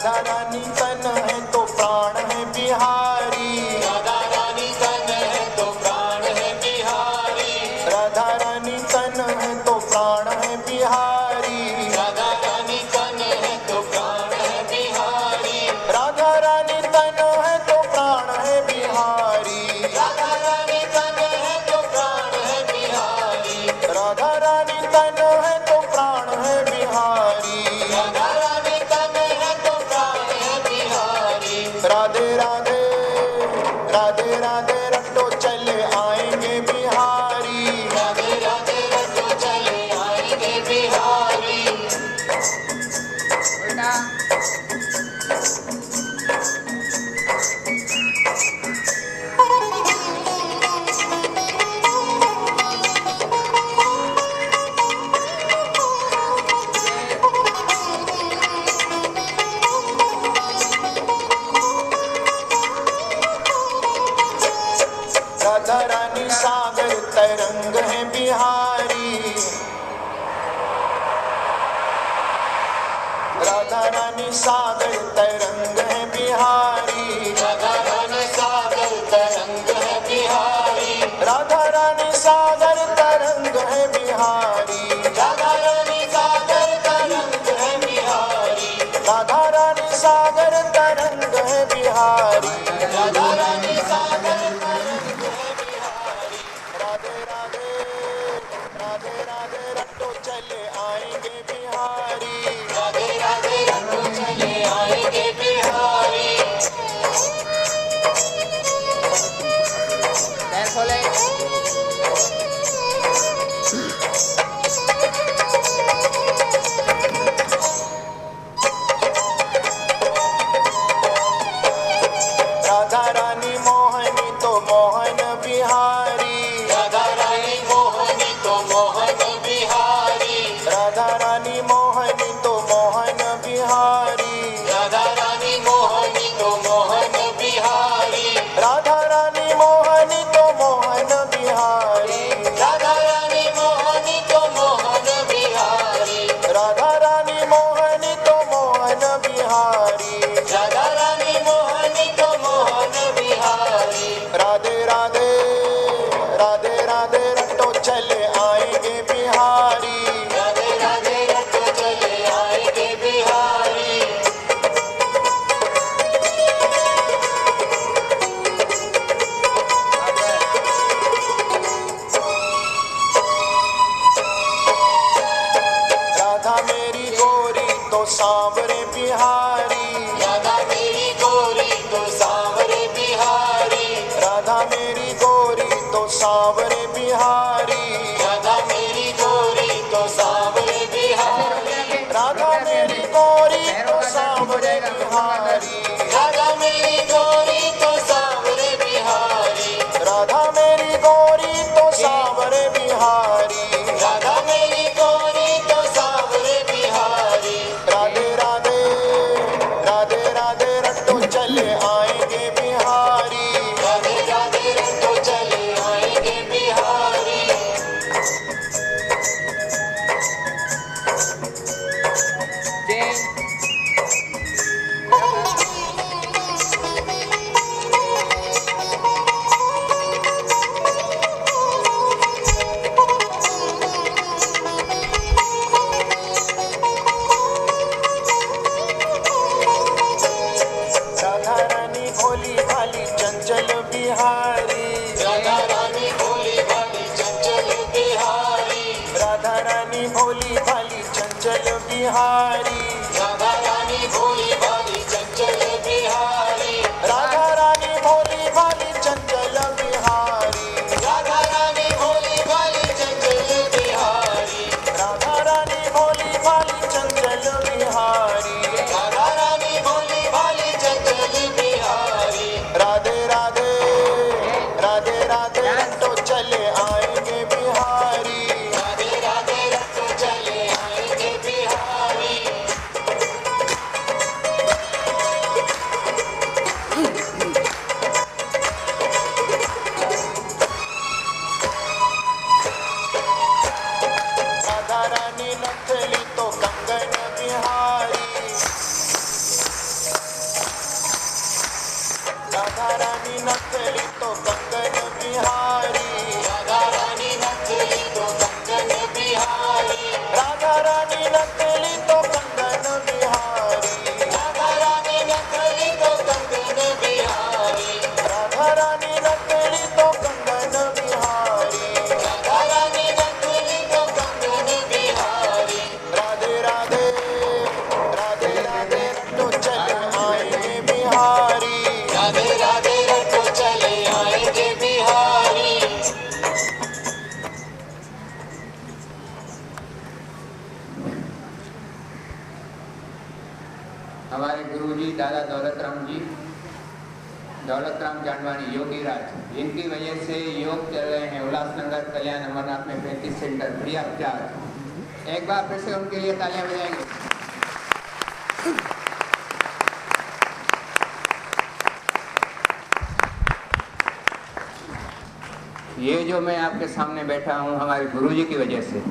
राधा रानी तन है तो प्राण है बिहारी, राधा रानी तन है तो प्राण है बिहारी, राधा रानी तन है तो प्राण है बिहारी, राधा रानी तन है तो प्राण है बिहारी, राधा रानी तन है तो प्राण है बिहारी, राधा रानी तन है तो प्राण है बिहारी, राधा रानी तन है तो प्राण है बिहारी, राधा रानी तन है तो प्राण है बिहारी। राधे राधे राधे राधे रट्टो चले आएंगे बिहारी, राधे राधे रटो चले आएंगे बिहारी। राधा रानी सागर तरंग है बिहारी, राधा रानी सागर तरंग है बिहारी, राधा रानी सागर तरंग है बिहारी, राधा रानी सागर तरंग है बिहारी, राधा रानी सागर तरंग है बिहारी, राधा रानी सागर तरंग है बिहारी, राधा रानी सागर राधे राधे राधे राधे रट्टो चले आएंगे बिहारी, राधे राधे रटो चले आएंगे बिहारी। राधा रानी मोहनी तो मोहन बिहारी, राधा रानी मोहनी तो मोहन बिहारी, राधा रानी मोहनी तो मोहन बिहारी, राधा रानी मोहनी तो मोहन बिहारी, राधा रानी मोहनी तो मोहन बिहारी, राधा रानी मोहनी तो मोहन बिहारी, राधा रानी मोहनी तो मोहन बिहारी, राधा रानी मोहनी तो मोहन बिहारी। राधे राधे राधे राधे रट्टो चले आएंगे बिहारी, राधे राधे रटो चले आएंगे बिहारी। राधा मेरी गोरी तो सांवरे बिहारी, राधा मेरी गोरी तो सांवरे बिहारी, राधा मेरी गोरी तो सांवरे बिहारी, राधा मेरी गोरी तो सांवरे बिहारी, राधा मेरी गोरी तो सांवरे बिहारी, राधा मेरी गोरी तो सांवरे बिहारी, राधा मेरी गोरी तो सांवरे बिहारी, राधा मेरी गोरी तो सांवरे बिहारी। राधे राधे राधे राधे रट्टो चले आएंगे बिहारी, राधे राधे रटो चले आएंगे बिहारी। राधा रानी भोली भाली चंचल बिहारी, राधा रानी भोली भाली चंचल बिहारी, राधा रानी भोली भाली चंचल बिहारी, राधा रानी भोली भाली चंचल बिहारी, राधा रानी भोली भाली चंचल बिहारी, राधा रानी भोली भाली चंचल बिहारी, राधा रानी भोली भाली चंचल बिहारी, राधा रानी भोली भाली चंचल बिहारी। राधे राधे राधे राधे रट्टो चले आएंगे बिहारी, राधे राधे रटो चले आएंगे बिहारी, हमारे गुरुजी दादा दौलतराम जी, दौलतराम जांडवानी, योगी राज, इनकी वजह से योग चल रहे हैं उल्लासनगर, कल्याण, अमरनाथ में 35 सेंटर। बढ़िया प्रचार। एक बार फिर से उनके लिए तालियां बजाएंगे। ये जो मैं आपके सामने बैठा हूँ हमारे गुरुजी की वजह से।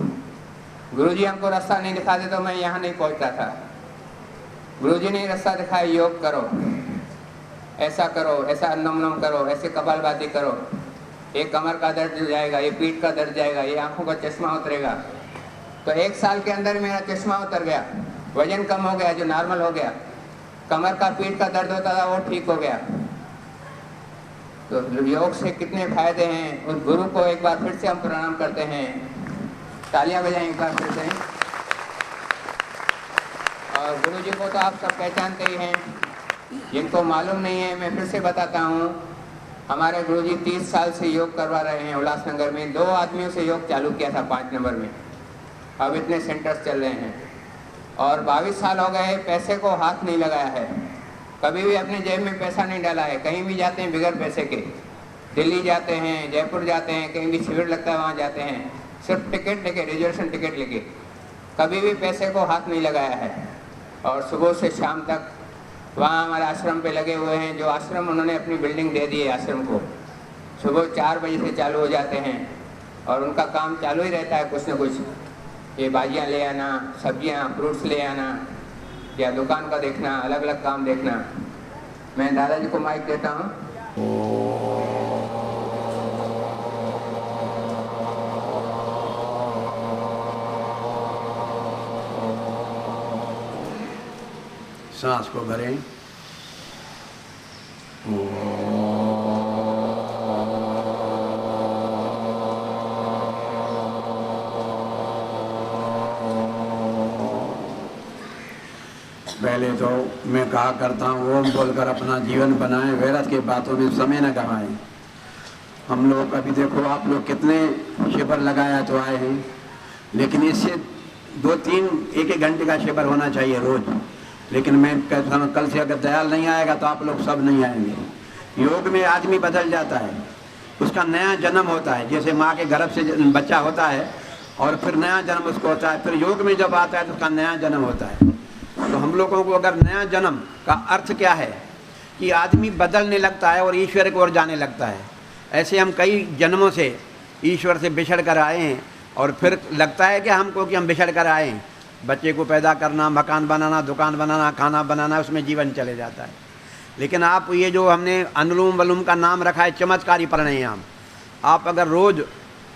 गुरुजी हमको रास्ता नहीं दिखाते तो मैं यहाँ नहीं पहुँचता था। गुरुजी ने रास्ता दिखाया, योग करो, ऐसा करो, ऐसा अनुलोम विलोम करो, ऐसे कपालभाति करो, ये कमर का दर्द जाएगा, ये पीठ का दर्द जाएगा, ये आंखों का चश्मा उतरेगा। तो 1 साल के अंदर मेरा चश्मा उतर गया, वजन कम हो गया जो नॉर्मल हो गया, कमर का पीठ का दर्द होता था वो ठीक हो गया। तो योग से कितने फायदे हैं। उस गुरु को एक बार फिर से हम प्रणाम करते हैं, तालियां बजाएं एक बार फिर से। और गुरु जी को तो आप सब पहचानते ही हैं, जिनको मालूम नहीं है मैं फिर से बताता हूँ। हमारे गुरु जी 30 साल से योग करवा रहे हैं उल्लासनगर में। 2 आदमियों से योग चालू किया था 5 नंबर में, अब इतने सेंटर्स चल रहे हैं। और 22 साल हो गए, पैसे को हाथ नहीं लगाया है, कभी भी अपने जेब में पैसा नहीं डाला है। कहीं भी जाते हैं बिगैर पैसे के, दिल्ली जाते हैं, जयपुर जाते हैं, कहीं भी शिविर लगता है वहाँ जाते हैं, सिर्फ टिकट लेके, रिजर्वेशन टिकट लेके, कभी भी पैसे को हाथ नहीं लगाया है। और सुबह से शाम तक वहाँ हमारे आश्रम पे लगे हुए हैं। जो आश्रम उन्होंने अपनी बिल्डिंग दे दी है आश्रम को, सुबह 4 बजे से चालू हो जाते हैं और उनका काम चालू ही रहता है कुछ न कुछ। ये भाजियाँ ले आना, सब्जियाँ, फ्रूट्स ले आना, या दुकान का देखना, अलग अलग काम देखना। मैं दादाजी को माइक देता हूँ। सांस को भरें। पहले तो मैं कहा करता हूँ ओम बोलकर अपना जीवन बनाएं, व्यर्थ के बातों में समय न गवाएं। हम लोग अभी देखो, आप लोग कितने शिविर लगाया तो आए हैं, लेकिन इससे 2-3 1-1 घंटे का शिविर होना चाहिए रोज। लेकिन मैं कहता हूँ कल से अगर दयाल नहीं आएगा तो आप लोग सब नहीं आएंगे। योग में आदमी बदल जाता है, उसका नया जन्म होता है। जैसे माँ के गर्भ से बच्चा होता है और फिर नया जन्म उसको होता है, फिर योग में जब आता है तो उसका नया जन्म होता है। तो हम लोगों को अगर नया जन्म का अर्थ क्या है कि आदमी बदलने लगता है और ईश्वर की ओर जाने लगता है। ऐसे हम कई जन्मों से ईश्वर से बिछड़ कर आए हैं और फिर लगता है कि हमको कि हम बिछड़ कर आए हैं। बच्चे को पैदा करना, मकान बनाना, दुकान बनाना, खाना बनाना, उसमें जीवन चले जाता है। लेकिन आप ये जो हमने अनुलोम विलोम का नाम रखा है चमत्कारी प्राणायाम, आप अगर रोज़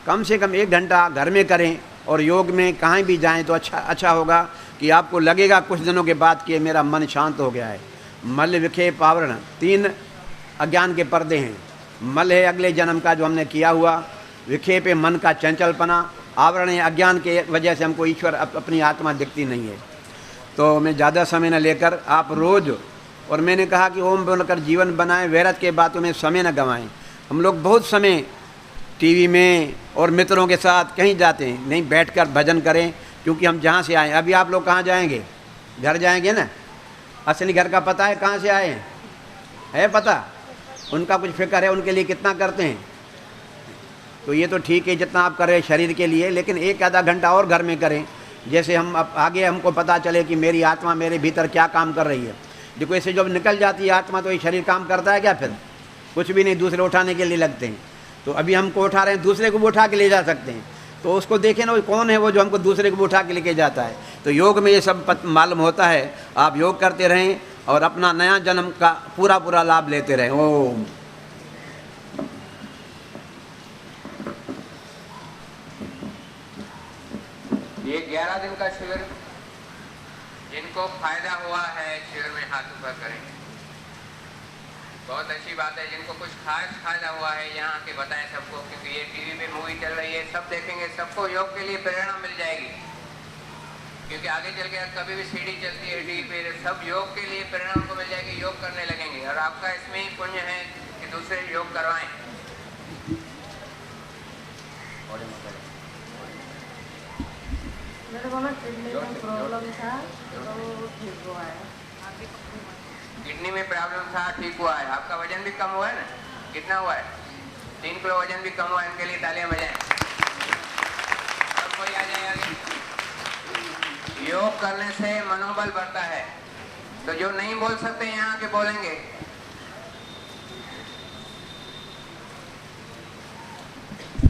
कम से कम 1 घंटा घर में करें और योग में कहीं भी जाएं तो अच्छा होगा कि आपको लगेगा कुछ दिनों के बाद कि मेरा मन शांत हो गया है। मल विखेप आवरण 3 अज्ञान के पर्दे हैं। मल है अगले जन्म का जो हमने किया हुआ, विखेप है मन का चंचलपना, आवरण है अज्ञान के वजह से हमको ईश्वर अपनी आत्मा दिखती नहीं है। तो मैं ज़्यादा समय न लेकर आप रोज़, और मैंने कहा कि ओम बोलकर जीवन बनाएं, व्यर्थ के बातों में समय न गंवाएं। हम लोग बहुत समय टीवी में और मित्रों के साथ कहीं जाते हैं, नहीं बैठकर भजन करें, क्योंकि हम जहाँ से आए। अभी आप लोग कहाँ जाएंगे? घर जाएंगे ना। असली घर का पता है कहाँ से आए हैं? है पता? उनका कुछ फिक्र है उनके लिए कितना करते हैं? तो ये तो ठीक है जितना आप करें शरीर के लिए, लेकिन 1-आधा घंटा और घर में करें, जैसे हम अब आगे हमको पता चले कि मेरी आत्मा मेरे भीतर क्या काम कर रही है। देखो ऐसे जब निकल जाती है आत्मा तो ये शरीर काम करता है क्या? फिर कुछ भी नहीं, दूसरे उठाने के लिए लगते हैं। तो अभी हमको उठा रहे हैं, दूसरे को भी उठा के ले जा सकते हैं। तो उसको देखें ना, वो कौन है वो जो हमको दूसरे को उठा के लेके जाता है। तो योग में ये सब मालूम होता है। आप योग करते रहें और अपना नया जन्म का पूरा लाभ लेते रहें। ओम। ये 11 दिन का शिविर, जिनको फायदा हुआ है शिविर में हाथ ऊपर करें। बहुत अच्छी बात है। जिनको कुछ खास फायदा हुआ है यहाँ के बताएं सबको, क्योंकि ये टीवी पे मूवी चल रही है, सब देखेंगे, सबको योग के लिए प्रेरणा मिल जाएगी। क्योंकि आगे चल के कभी भी सीढ़ी चलती है टीवी पे, सब योग के लिए प्रेरणा उनको मिल जाएगी, योग करने लगेंगे। और आपका इसमें ही पुण्य है कि दूसरे योग करवाएं। मेरे को ना किडनी में प्रॉब्लम था तो ठीक हुआ है। किडनी में प्रॉब्लम था, ठीक हुआ है। आपका वजन भी कम हुआ है ना? कितना हुआ है? 3 किलो वजन भी कम हुआ है। इनके लिए तालियां बजाएं। और कोई आ जाए आगे। योग करने से मनोबल बढ़ता है। तो जो नहीं बोल सकते यहाँ आके बोलेंगे।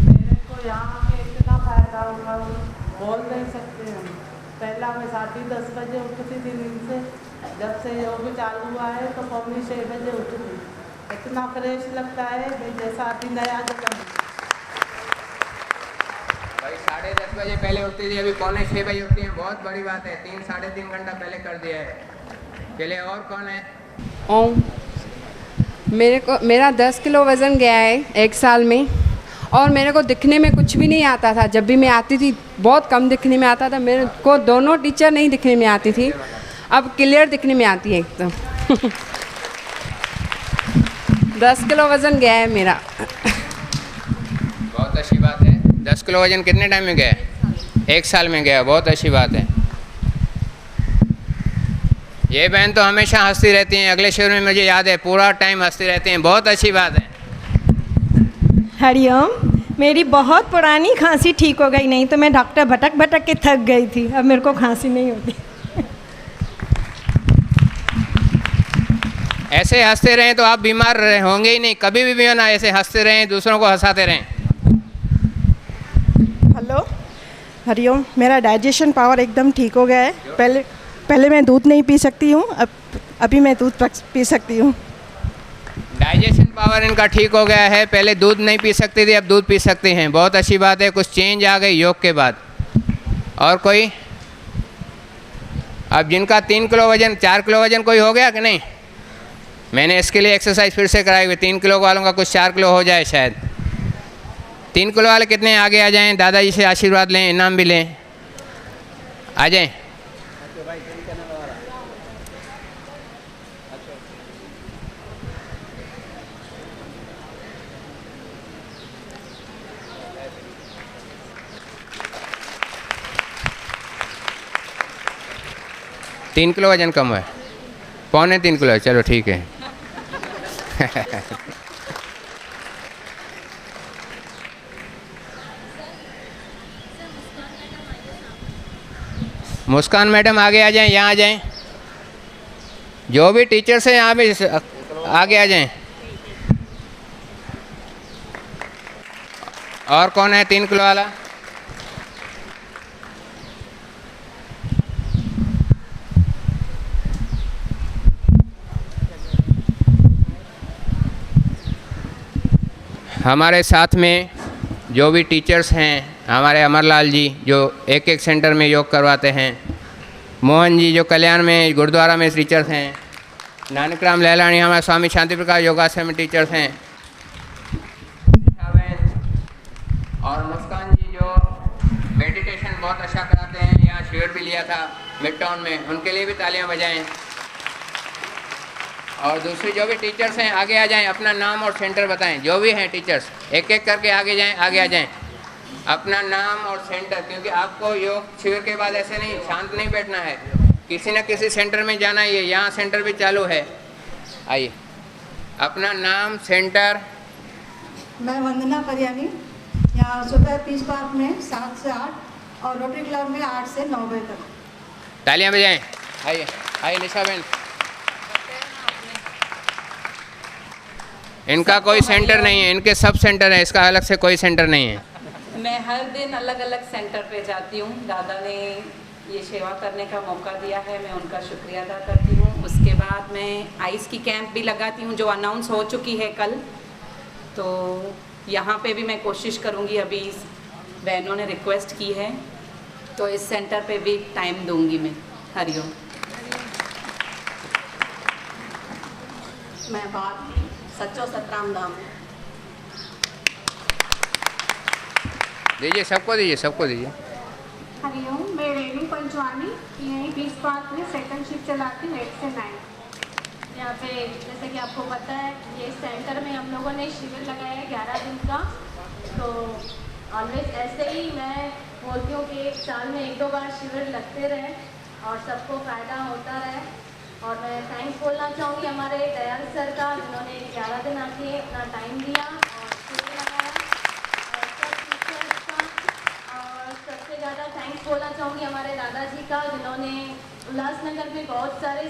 मेरे को यहाँ के इतना फायदा हुआ, बोल नहीं सकते हम। पहला मैं 10:30 बजे उठती थी नींद से, जब से योग चालू हुआ है तो 5:45 बजे उठती। इतना फ्रेश लगता है कि जैसा अभी नया जन्म। भाई 10:30 बजे पहले उठती थी, अभी 5:45 बजे उठती हैं। बहुत बड़ी बात है। 3-3.5 घंटा पहले कर दिया है। चलिए और कौन है? ओम, मेरा 10 किलो वज़न गया है 1 साल में। और मेरे को दिखने में कुछ भी नहीं आता था। जब भी मैं आती थी बहुत कम दिखने में आता था। मेरे को दोनों टीचर नहीं दिखने में आती थी, अब क्लियर दिखने में आती है एकदम। 10 किलो वज़न गया है मेरा। बहुत अच्छी बात है। 10 किलो वजन कितने टाइम में गया है? 1 साल में गया। बहुत अच्छी बात है। ये बहन तो हमेशा हंसती रहती हैं। अगले शिविर में मुझे याद है पूरा टाइम हंसती रहती हैं। बहुत अच्छी बात है। हरिओम, मेरी बहुत पुरानी खांसी ठीक हो गई, नहीं तो मैं डॉक्टर भटक भटक के थक गई थी। अब मेरे को खांसी नहीं होती। ऐसे हंसते रहें तो आप बीमार होंगे ही नहीं। कभी भी ना ऐसे हंसते रहें, दूसरों को हंसाते रहें। हेलो, हरिओम, मेरा डाइजेशन पावर एकदम ठीक हो गया है। पहले मैं दूध नहीं पी सकती हूँ, अभी मैं दूध पी सकती हूँ। डाइजेशन पावर इनका ठीक हो गया है। पहले दूध नहीं पी सकती थी, अब दूध पी सकते हैं। बहुत अच्छी बात है। कुछ चेंज आ गई योग के बाद। और कोई? अब जिनका 3 किलो वजन, 4 किलो वजन कोई हो गया कि नहीं? मैंने इसके लिए एक्सरसाइज फिर से कराई हुई। 3 किलो वालों का कुछ 4 किलो हो जाए शायद। 3 किलो वाले कितने आगे आ जाएं? दादाजी से आशीर्वाद लें, इनाम भी लें। आ जाएं। तीन किलो वजन कम है। 3.25 किलो है। चलो ठीक है। मुस्कान मैडम आगे आ जाएं, यहाँ आ जाएं। जो भी टीचर्स हैं यहाँ भी आगे आ जाएं। और कौन है 3 किलो वाला? हमारे साथ में जो भी टीचर्स हैं, हमारे अमरलाल जी जो एक सेंटर में योग करवाते हैं, मोहन जी जो कल्याण में गुरुद्वारा में टीचर्स हैं, नानकराम लहलानी हमारे स्वामी शांति प्रकाश योगाश्रम में टीचर्स हैं, और मुस्कान जी जो मेडिटेशन बहुत अच्छा कराते हैं, यहाँ शिविर भी लिया था मिड टाउन में, उनके लिए भी तालियां बजाएं। और दूसरी जो भी टीचर्स हैं आगे आ जाएं, अपना नाम और सेंटर बताएं। जो भी हैं टीचर्स एक एक करके आगे जाएं, आगे आ जाएं, अपना नाम और सेंटर। क्योंकि आपको योग शिविर के बाद ऐसे नहीं शांत नहीं बैठना है, किसी न किसी सेंटर में जाना ही है। यहाँ सेंटर भी चालू है। आइए, अपना नाम, सेंटर। मैं वंदना परियानी, यहाँ सुबह पीस पार्क में 7 से 8 और रोटरी क्लब में 8 से 9 बजे तक। तालियां बजाएं। आइए आइए निशा बहन। इनका कोई सेंटर नहीं है, इनके सब सेंटर है, इसका अलग से कोई सेंटर नहीं है। मैं हर दिन अलग अलग सेंटर पे जाती हूँ। दादा ने ये सेवा करने का मौका दिया है, मैं उनका शुक्रिया अदा करती हूँ। उसके बाद मैं आइस की कैंप भी लगाती हूँ जो अनाउंस हो चुकी है कल, तो यहाँ पे भी मैं कोशिश करूँगी। अभी बहनों ने रिक्वेस्ट की है तो इस सेंटर पे भी टाइम दूँगी मैं। हरिओम। मैं बात सच्चो सतराम धाम। दीजिए सबको, दीजिए सबको दीजिए। हरिओम, मैं रेणु पंचवानी, यहीं बीच पार्क में सेकंड शिफ्ट चलाती हूँ 8 से 9। यहाँ पे जैसे कि आपको पता है ये सेंटर में हम लोगों ने शिविर लगाया है 11 दिन का। तो ऑलवेज ऐसे ही मैं बोलती हूँ कि 1 साल में 1-2 बार शिविर लगते रहे और सबको फ़ायदा होता रहे। और मैं थैंक्स बोलना चाहूँगी हमारे हमारे दयाल सर का, जिन्होंने 11 दिन आके अपना टाइम दिया और शिविर लगाया, और सब टीचर्स का, और सबसे ज़्यादा थैंक्स बोलना चाहूँगी हमारे दादाजी का, जिन्होंने उल्लासनगर में बहुत सारे